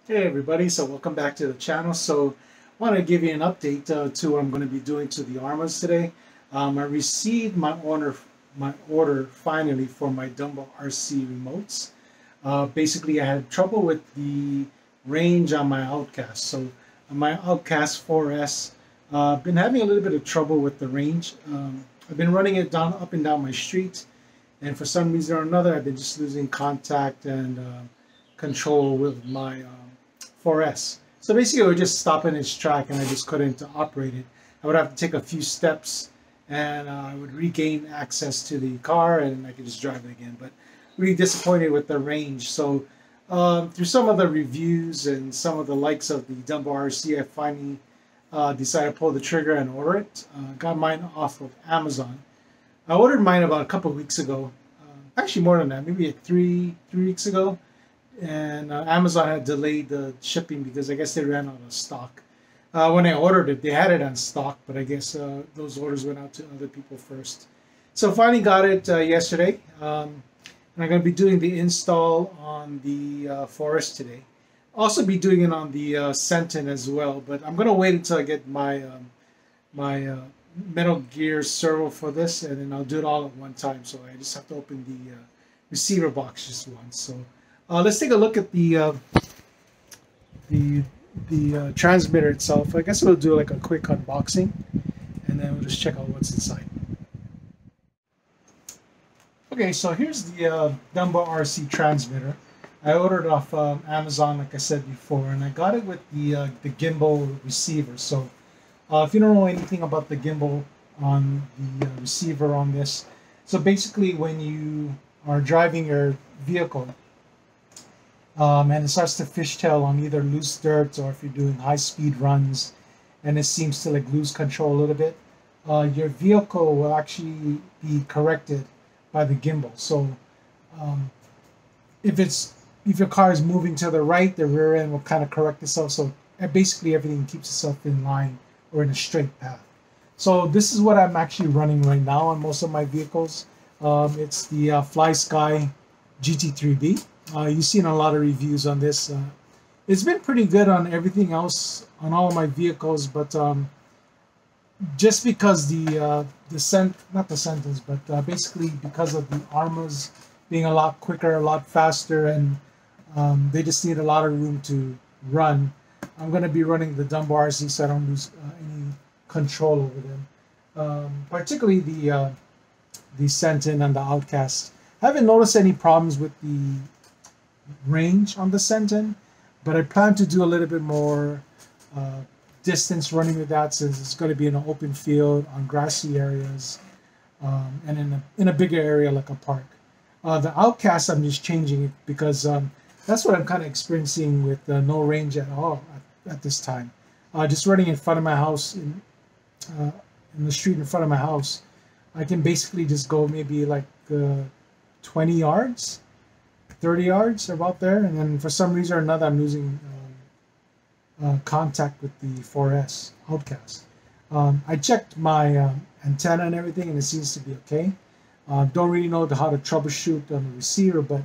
Hey everybody, so welcome back to the channel. So I want to give you an update to what I'm going to be doing to the Arrmas today. I received my order finally for my Dumbo RC remotes. Basically I had trouble with the range on my Outcast. So on my Outcast 4S, I've been having a little bit of trouble with the range. I've been running it up and down my street, and for some reason or another I've been just losing contact and control with my 4S. So basically it would just stop in its track and I just couldn't operate it. I would have to take a few steps and I would regain access to the car and I could just drive it again. But really disappointed with the range. So through some of the reviews and some of the likes of the Dumbo RC, I finally decided to pull the trigger and order it. Got mine off of Amazon. I ordered mine about a couple of weeks ago. Actually more than that, maybe like three weeks ago. And Amazon had delayed the shipping because I guess they ran out of stock. When I ordered it, they had it on stock, but I guess those orders went out to other people first. So finally got it yesterday, and I'm going to be doing the install on the Forest today. Also be doing it on the Senton as well, but I'm going to wait until I get my Metal Gear servo for this, and then I'll do it all at one time. So I just have to open the receiver box just once. So. Let's take a look at the transmitter itself. I guess we'll do like a quick unboxing, and then we'll just check out what's inside. Okay, so here's the Dumbo RC transmitter. I ordered it off Amazon, like I said before, and I got it with the gimbal receiver. So if you don't know anything about the gimbal on the receiver on this, so basically when you are driving your vehicle, and it starts to fishtail on either loose dirt or if you're doing high-speed runs and it seems to like lose control a little bit, your vehicle will actually be corrected by the gimbal. So if your car is moving to the right, the rear end will kind of correct itself. So basically everything keeps itself in line or in a straight path. So this is what I'm actually running right now on most of my vehicles. It's the FlySky GT3B. You've seen a lot of reviews on this. It's been pretty good on everything else on all of my vehicles, but just because basically because of the Arrmas being a lot quicker, a lot faster, and they just need a lot of room to run, I'm going to be running the Dumbo RC so I don't lose any control over them. Particularly the Senton and the Outcast. I haven't noticed any problems with the range on the Senton, but I plan to do a little bit more distance running with that, since it's going to be in an open field on grassy areas and in a bigger area like a park. The Outcast, I'm just changing it because that's what I'm kind of experiencing with no range at all at this time. Just running in front of my house, in the street in front of my house, I can basically just go maybe like 20 yards, 30 yards, about there, and then for some reason or another I'm losing contact with the 4S Outcast. I checked my antenna and everything, and it seems to be okay. Don't really know how to troubleshoot on the receiver, but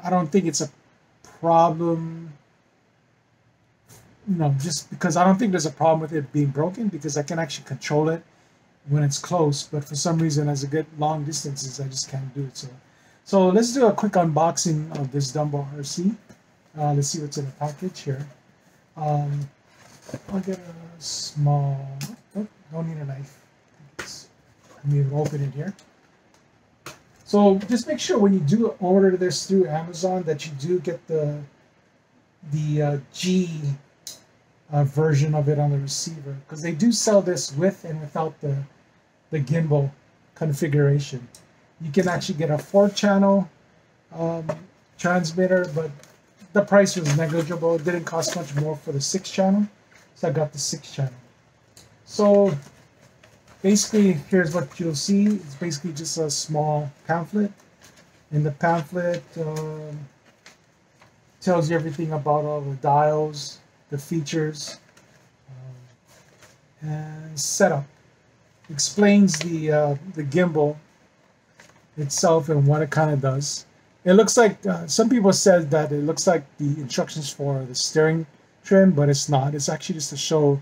I don't think it's a problem. Just because I don't think there's a problem with it being broken, because I can actually control it when it's close, but for some reason as I get long distances I just can't do it. So let's do a quick unboxing of this Dumbo RC. Let's see what's in the package here. I'll get a small, don't need a knife. Let me open it here. So just make sure when you do order this through Amazon that you do get the G version of it on the receiver, because they do sell this with and without the gimbal configuration. You can actually get a 4-channel transmitter, but the price was negligible. It didn't cost much more for the 6-channel, so I got the 6-channel. So basically here's what you'll see. It's basically just a small pamphlet. In the pamphlet tells you everything about all the dials, the features, and setup. Explains the gimbal itself and what it kind of does. It looks like some people said that it looks like the instructions for the steering trim, but it's not. It's actually just to show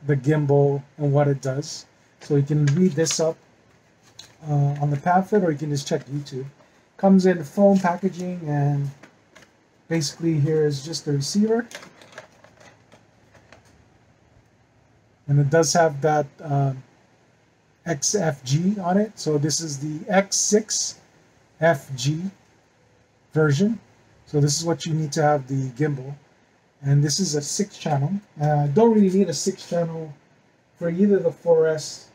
the gimbal and what it does. So you can read this up on the pamphlet, or you can just check YouTube. Comes in foam packaging, and basically here is just the receiver. And it does have that XFG on it. So this is the X6 FG version. So this is what you need to have the gimbal. And this is a 6-channel. Don't really need a 6-channel for either the 4S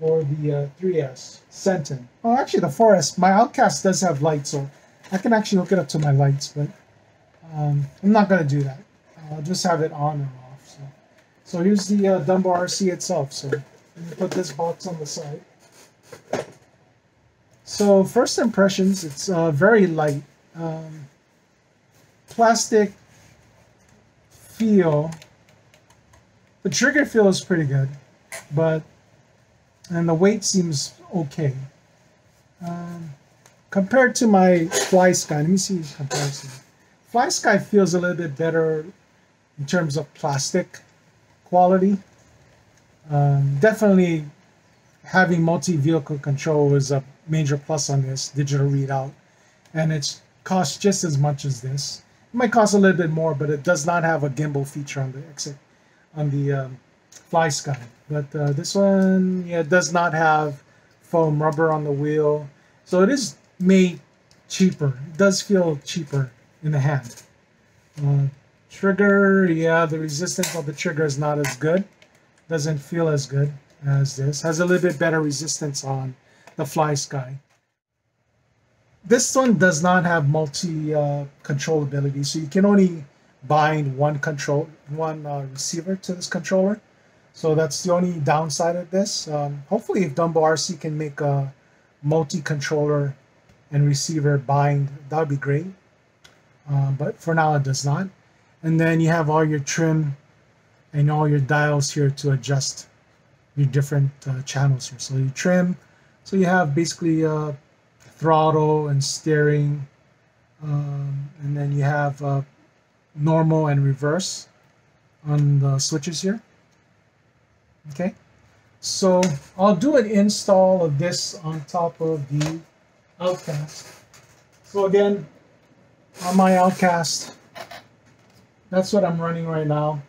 or the 3S Senton. Oh, actually the 4S, my Outcast does have lights, so I can actually hook it up to my lights, but I'm not going to do that. I'll just have it on and off. So here's the Dumbo RC itself. So let me put this box on the side. So first impressions, it's very light. Plastic feel. The trigger feel is pretty good, and the weight seems okay. Compared to my Fly Sky, let me see the comparison. Fly Sky feels a little bit better in terms of plastic quality. Definitely having multi-vehicle control is a major plus on this digital readout, and it costs just as much as this. It might cost a little bit more, but it does not have a gimbal feature on the Fly Sky. But this one, yeah, does not have foam rubber on the wheel, so it is made cheaper. It does feel cheaper in the hand. Trigger, yeah, the resistance of the trigger is not as good. Doesn't feel as good as this. Has a little bit better resistance on the Fly Sky. This one does not have multi-controllability, so you can only bind one receiver to this controller. So that's the only downside of this. Hopefully, if Dumbo RC can make a multi-controller and receiver bind, that would be great. But for now, it does not. And then you have all your trim and all your dials here to adjust your different channels here. So you trim, so you have basically throttle and steering, and then you have normal and reverse on the switches here. Okay, so I'll do an install of this on top of the Outcast. So again, on my Outcast, that's what I'm running right now,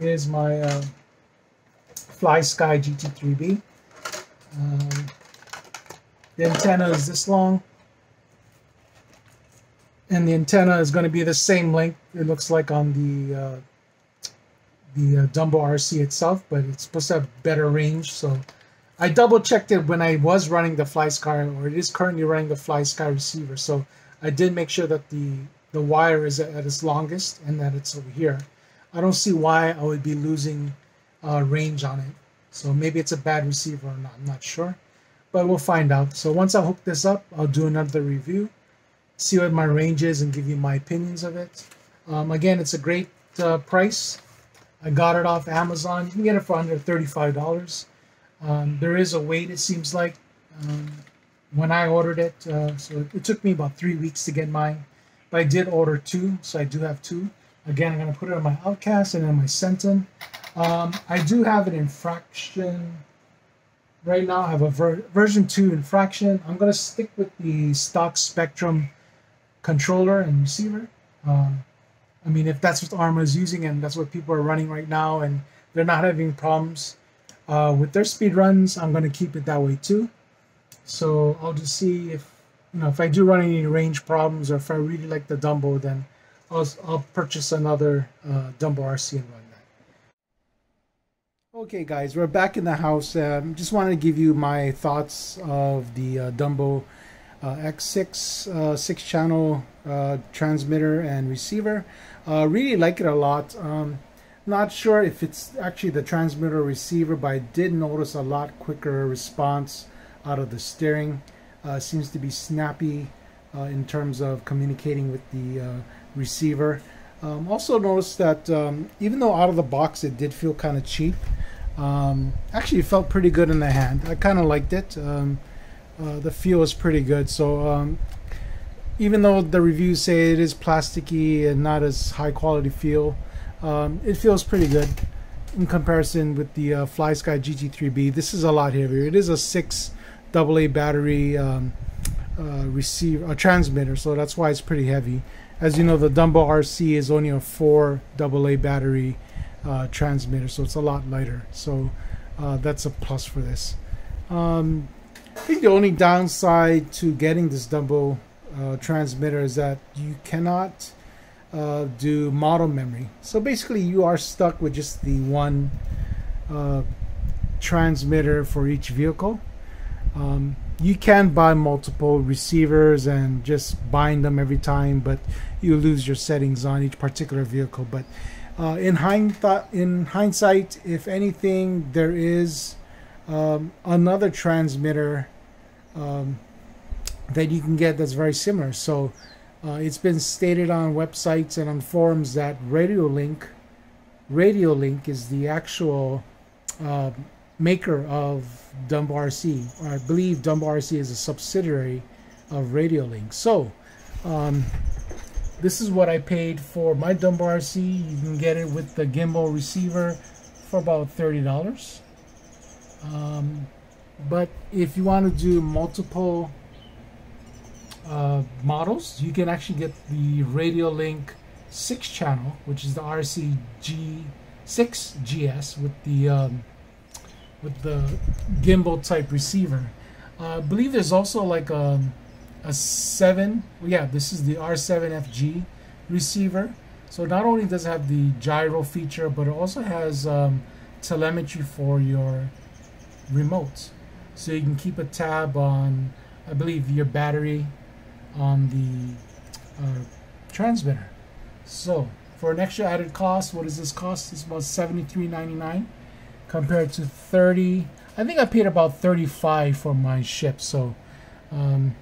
is my Fly Sky GT3B. The antenna is this long, and the antenna is going to be the same length it looks like on the Dumbo RC itself, but it's supposed to have better range. So I double checked it when I was running the Fly Sky, or it is currently running the Fly Sky receiver. So I did make sure that the wire is at its longest and that it's over here. I don't see why I would be losing range on it. So maybe it's a bad receiver or not. I'm not sure, but we'll find out. So once I hook this up, I'll do another review, see what my range is, and give you my opinions of it. Again, it's a great price. I got it off Amazon. You can get it for under $35. There is a wait, it seems like, when I ordered it. So it took me about 3 weeks to get mine. But I did order 2, so I do have 2. Again, I'm going to put it on my Outcast and then my Senton. I do have an infraction. Right now I have a version 2 infraction. I'm going to stick with the stock Spectrum controller and receiver. I mean, if that's what Arrma is using and that's what people are running right now and they're not having problems with their speed runs, I'm going to keep it that way too. So I'll just see if, if I do run any range problems, or if I really like the Dumbo, then I'll purchase another Dumbo RC and run that. Okay guys, we're back in the house. Just wanted to give you my thoughts of the Dumbo X6 6-channel transmitter and receiver. Really like it a lot. Not sure if it's actually the transmitter or receiver, but I did notice a lot quicker response out of the steering. Seems to be snappy in terms of communicating with the receiver. Also noticed that even though out of the box it did feel kind of cheap, actually it felt pretty good in the hand. I kind of liked it. The feel is pretty good. So even though the reviews say it is plasticky and not as high quality feel, it feels pretty good in comparison with the FlySky GT3B. This is a lot heavier. It is a 6 AA battery transmitter, so that's why it's pretty heavy. As you know, the Dumbo RC is only a 4 AA battery transmitter, so it's a lot lighter. So that's a plus for this. I think the only downside to getting this Dumbo transmitter is that you cannot do model memory. So basically you are stuck with just the one transmitter for each vehicle. You can buy multiple receivers and just bind them every time, but you lose your settings on each particular vehicle. But in hindsight, if anything, there is another transmitter that you can get that's very similar. So it's been stated on websites and on forums that Radiolink is the actual maker of DumboRC. I believe DumboRC is a subsidiary of Radiolink. So this is what I paid for my DumboRC. You can get it with the gimbal receiver for about $30. But if you want to do multiple models, you can actually get the Radiolink 6 channel, which is the RC G6 GS with the gimbal type receiver. I believe there's also like a 7, yeah, this is the R7FG receiver. So not only does it have the gyro feature, but it also has telemetry for your remote. So you can keep a tab on, I believe, your battery on the transmitter. So for an extra added cost, what does this cost? It's about $73.99 compared to $30. I think I paid about $35 for my ship. So I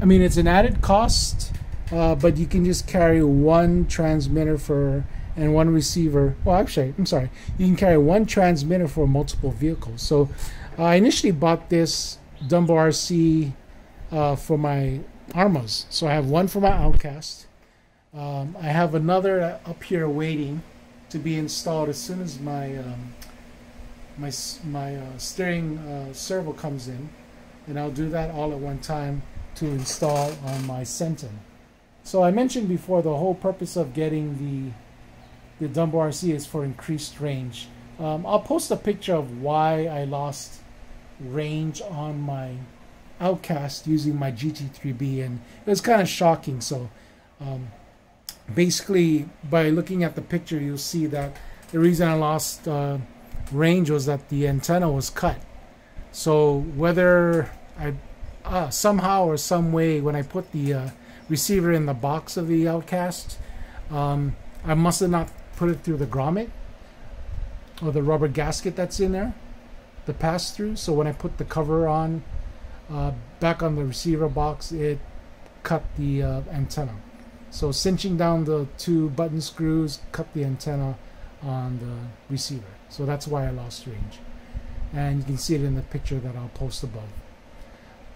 mean, it's an added cost, but you can just carry one transmitter and one receiver. Well, actually, I'm sorry, you can carry one transmitter for multiple vehicles. So I initially bought this DumboRC for my Arrmas. So I have one for my Outcast. I have another up here waiting to be installed as soon as my steering servo comes in, and I'll do that all at one time to install on my Senton. So I mentioned before, the whole purpose of getting the DumboRC is for increased range. I'll post a picture of why I lost range on my Outcast using my GT3B, and it was kind of shocking. So basically, by looking at the picture, you'll see that the reason I lost range was that the antenna was cut. So whether I somehow or some way, when I put the receiver in the box of the Outcast, I must have not put it through the grommet or the rubber gasket that's in there, the pass-through. So when I put the cover on back on the receiver box, it cut the antenna. So cinching down the 2 button screws cut the antenna on the receiver. So that's why I lost range. And you can see it in the picture that I'll post above.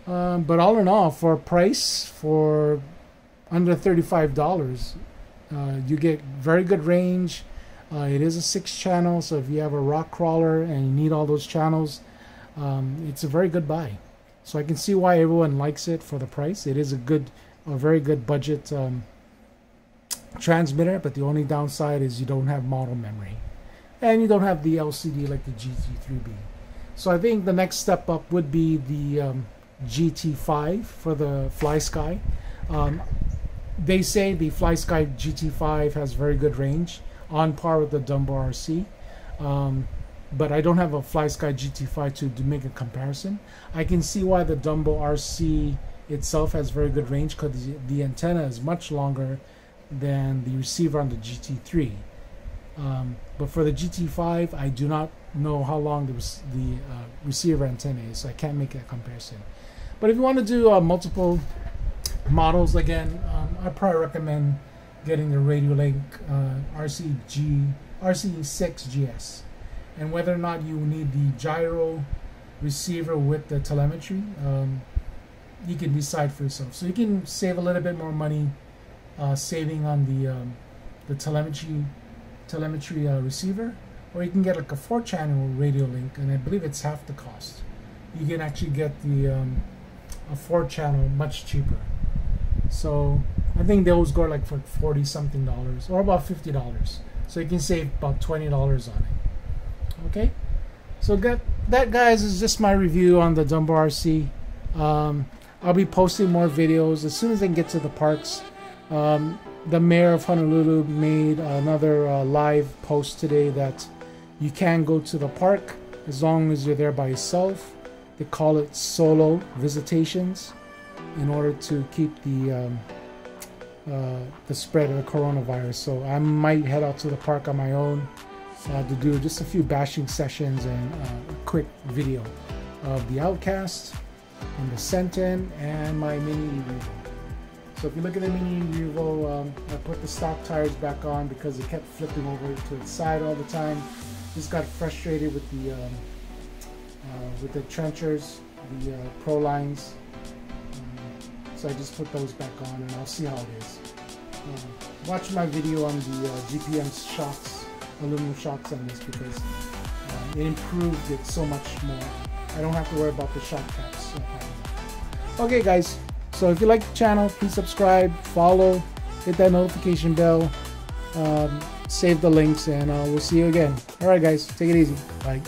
But all in all, for a price for under $35, you get very good range. It is a 6 channel, so if you have a rock crawler and you need all those channels, it's a very good buy. So I can see why everyone likes it for the price. It is a very good budget transmitter, but the only downside is you don't have model memory. And you don't have the LCD like the GT3B. So I think the next step up would be the GT5 for the FlySky. They say the FlySky GT5 has very good range, on par with the DumboRC. But I don't have a FlySky GT5 to make a comparison. I can see why the DumboRC itself has very good range, because the antenna is much longer than the receiver on the GT3. But for the GT5, I do not know how long the receiver antenna is, so I can't make that comparison. But if you want to do multiple models, again, I probably recommend getting the Radiolink RC6 GS. And whether or not you need the gyro receiver with the telemetry, you can decide for yourself. So you can save a little bit more money saving on the telemetry receiver, or you can get like a 4-channel radio link, and I believe it's half the cost. You can actually get the a 4-channel much cheaper. So I think those go like for $40-something or about $50. So you can save about $20 on it. Okay, so that guys is just my review on the DumboRC. I'll be posting more videos as soon as I can get to the parks. The mayor of Honolulu made another live post today that you can go to the park as long as you're there by yourself. They call it solo visitations in order to keep the spread of the coronavirus. So I might head out to the park on my own to do just a few bashing sessions and a quick video of the Outcast and the Senton and my mini Revo. So if you look at the mini Revo, I put the stock tires back on because it kept flipping over to its side all the time. Just got frustrated with the trenchers, the Pro lines. So I just put those back on, and I'll see how it is. Watch my video on the GPM shocks, aluminum shocks on this, because it improved it so much more. I don't have to worry about the shock caps. Okay guys, so if you like the channel, please subscribe, follow, hit that notification bell, save the links, and we'll see you again. Alright guys, take it easy. Bye.